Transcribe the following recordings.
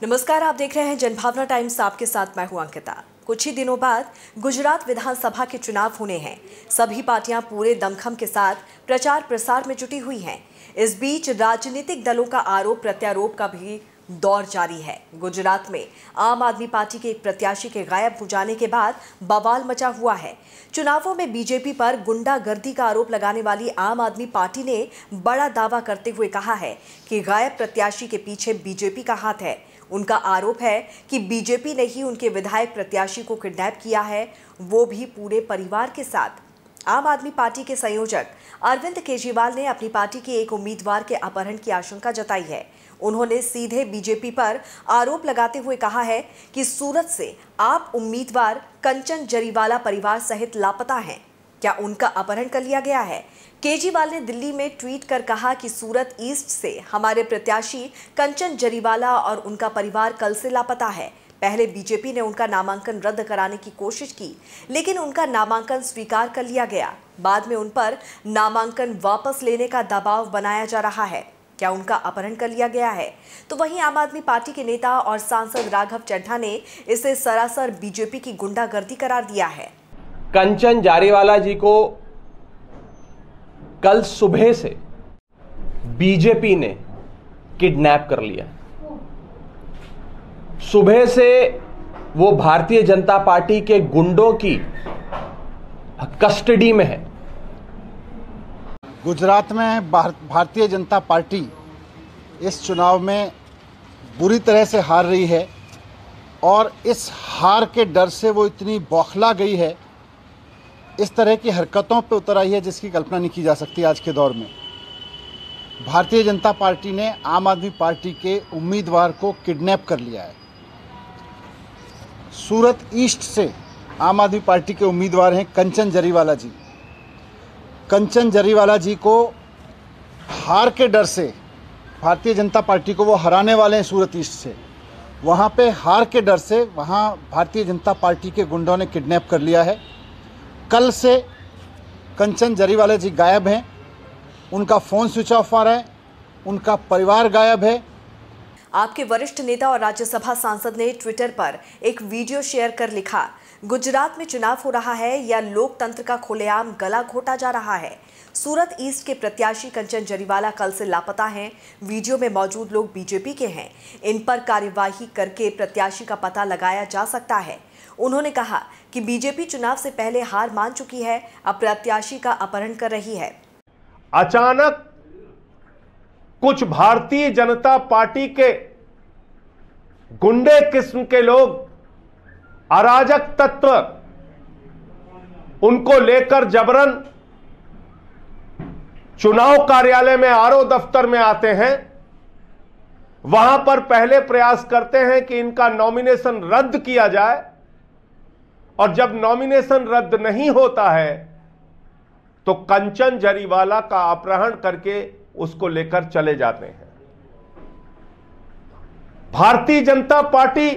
नमस्कार, आप देख रहे हैं जनभावना टाइम्स। आपके साथ मैं हूं अंकिता। कुछ ही दिनों बाद गुजरात विधानसभा के चुनाव होने हैं। सभी पार्टियां पूरे दमखम के साथ प्रचार प्रसार में जुटी हुई हैं। इस बीच राजनीतिक दलों का आरोप प्रत्यारोप का भी दौर जारी है। गुजरात में आम आदमी पार्टी के एक प्रत्याशी के गायब हो जाने के बाद बवाल मचा हुआ है। चुनावों में बीजेपी पर गुंडागर्दी का आरोप लगाने वाली आम आदमी पार्टी ने बड़ा दावा करते हुए कहा है कि गायब प्रत्याशी के पीछे बीजेपी का हाथ है। उनका आरोप है कि बीजेपी ने ही उनके विधायक प्रत्याशी को किडनैप किया है, वो भी पूरे परिवार के साथ। आम आदमी पार्टी के संयोजक अरविंद केजरीवाल ने अपनी पार्टी के एक उम्मीदवार के अपहरण की आशंका जताई है। उन्होंने सीधे बीजेपी पर आरोप लगाते हुए कहा है कि सूरत से आप उम्मीदवार कंचन जरीवाला परिवार सहित लापता हैं। क्या उनका अपहरण कर लिया गया है? केजरीवाल ने दिल्ली में ट्वीट कर कहा कि सूरत ईस्ट से हमारे प्रत्याशी कंचन जरीवाला और उनका परिवार कल से लापता है। पहले बीजेपी ने उनका नामांकन रद्द कराने की कोशिश की, लेकिन उनका नामांकन स्वीकार कर लिया गया। बाद में उन पर नामांकन वापस लेने का दबाव बनाया जा रहा है। क्या उनका अपहरण कर लिया गया है? तो वहीं आम आदमी पार्टी के नेता और सांसद राघव चड्ढा ने इसे सरासर बीजेपी की गुंडागर्दी करार दिया है। कंचन जारीवाला जी को कल सुबह से बीजेपी ने किडनैप कर लिया। सुबह से वो भारतीय जनता पार्टी के गुंडों की कस्टडी में है। गुजरात में भारतीय जनता पार्टी इस चुनाव में बुरी तरह से हार रही है और इस हार के डर से वो इतनी बौखला गई है, इस तरह की हरकतों पे उतर आई है जिसकी कल्पना नहीं की जा सकती। आज के दौर में भारतीय जनता पार्टी ने आम आदमी पार्टी के उम्मीदवार को किडनैप कर लिया है। सूरत ईस्ट से आम आदमी पार्टी के उम्मीदवार हैं कंचन जरीवाला जी। कंचन जरीवाला जी को हार के डर से, भारतीय जनता पार्टी को वो हराने वाले हैं सूरत ईस्ट से, वहाँ पे हार के डर से वहाँ भारतीय जनता पार्टी के गुंडों ने किडनैप कर लिया है। कल से कंचन जरीवाला जी गायब हैं, उनका फ़ोन स्विच ऑफ आ रहा है, उनका परिवार गायब है। आपके वरिष्ठ नेता और राज्यसभा सांसद ने ट्विटर पर एक वीडियो शेयर कर लिखा, गुजरात में चुनाव हो रहा है या लोकतंत्र का खुलेआम गला घोटा जा रहा है। सूरत ईस्ट के प्रत्याशी कंचन जरीवाला कल से लापता हैं। वीडियो में मौजूद लोग बीजेपी के हैं। इन पर कार्यवाही करके प्रत्याशी का पता लगाया जा सकता है। उन्होंने कहा कि बीजेपी चुनाव से पहले हार मान चुकी है, अब प्रत्याशी का अपहरण कर रही है। अचानक कुछ भारतीय जनता पार्टी के गुंडे किस्म के लोग, अराजक तत्व, उनको लेकर जबरन चुनाव कार्यालय में आरओ दफ्तर में आते हैं। वहां पर पहले प्रयास करते हैं कि इनका नॉमिनेशन रद्द किया जाए, और जब नॉमिनेशन रद्द नहीं होता है तो कंचन जरीवाला का अपहरण करके उसको लेकर चले जाते हैं। भारतीय जनता पार्टी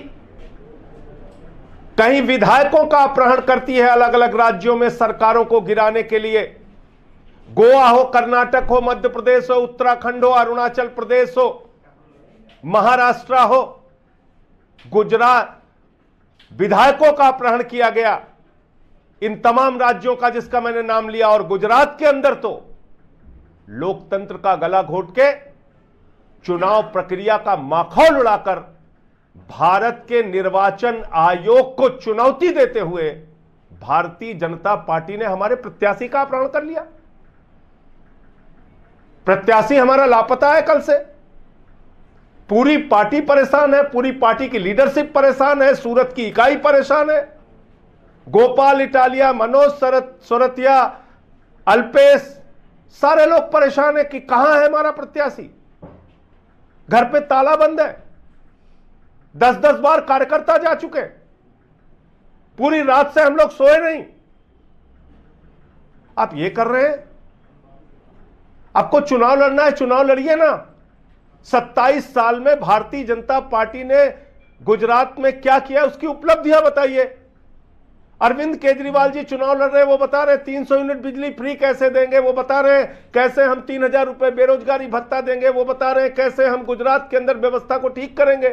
कहीं विधायकों का अपहरण करती है अलग अलग राज्यों में सरकारों को गिराने के लिए। गोवा हो, कर्नाटक हो, मध्य प्रदेश हो, उत्तराखंड हो, अरुणाचल प्रदेश हो, महाराष्ट्र हो, गुजरात, विधायकों का अपहरण किया गया। इन तमाम राज्यों का जिसका मैंने नाम लिया, और गुजरात के अंदर तो लोकतंत्र का गला घोट के चुनाव प्रक्रिया का माखौल उड़ाकर भारत के निर्वाचन आयोग को चुनौती देते हुए भारतीय जनता पार्टी ने हमारे प्रत्याशी का अपहरण कर लिया। प्रत्याशी हमारा लापता है कल से। पूरी पार्टी परेशान है, पूरी पार्टी की लीडरशिप परेशान है, सूरत की इकाई परेशान है। गोपाल इटालिया, मनोज सोरतिया, अल्पेश, सारे लोग परेशान है कि कहां है हमारा प्रत्याशी। घर पे ताला बंद है, 10-10 बार कार्यकर्ता जा चुके, पूरी रात से हम लोग सोए नहीं। आप ये कर रहे हैं। आपको चुनाव लड़ना है, चुनाव लड़िए ना। 27 साल में भारतीय जनता पार्टी ने गुजरात में क्या किया, उसकी उपलब्धियां बताइए। अरविंद केजरीवाल जी चुनाव लड़ रहे हैं, वो बता रहे 300 यूनिट बिजली फ्री कैसे देंगे, वो बता रहे कैसे हम 3000 रुपए बेरोजगारी भत्ता देंगे, वो बता रहे कैसे हम गुजरात के अंदर व्यवस्था को ठीक करेंगे।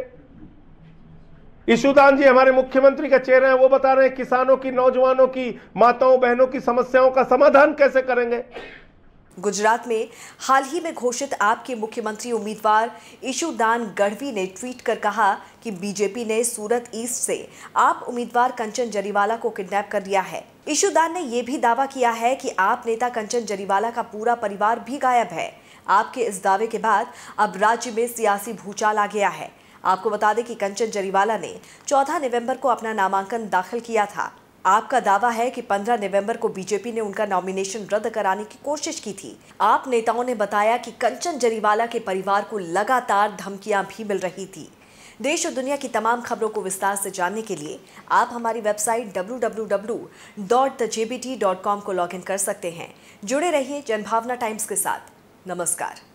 ईशुदान जी हमारे मुख्यमंत्री का चेहरा है, वो बता रहे हैं किसानों की, नौजवानों की, माताओं बहनों की समस्याओं का समाधान कैसे करेंगे। गुजरात में हाल ही में घोषित आपके मुख्यमंत्री उम्मीदवार ईशुदान गढ़वी ने ट्वीट कर कहा कि बीजेपी ने सूरत ईस्ट से आप उम्मीदवार कंचन जरीवाला को किडनैप कर लिया है। ईशुदान ने यह भी दावा किया है कि आप नेता कंचन जरीवाला का पूरा परिवार भी गायब है। आपके इस दावे के बाद अब राज्य में सियासी भूचाल आ गया है। आपको बता दें कि कंचन जरीवाला ने 14 नवंबर को अपना नामांकन दाखिल किया था। आपका दावा है कि 15 नवंबर को बीजेपी ने उनका नॉमिनेशन रद्द कराने की कोशिश की थी। आप नेताओं ने बताया कि कंचन जरीवाला के परिवार को लगातार धमकियां भी मिल रही थी। देश और दुनिया की तमाम खबरों को विस्तार से जानने के लिए आप हमारी वेबसाइट www.thejbt.com को लॉगिन कर सकते हैं। जुड़े रहिए जनभावना टाइम्स के साथ। नमस्कार।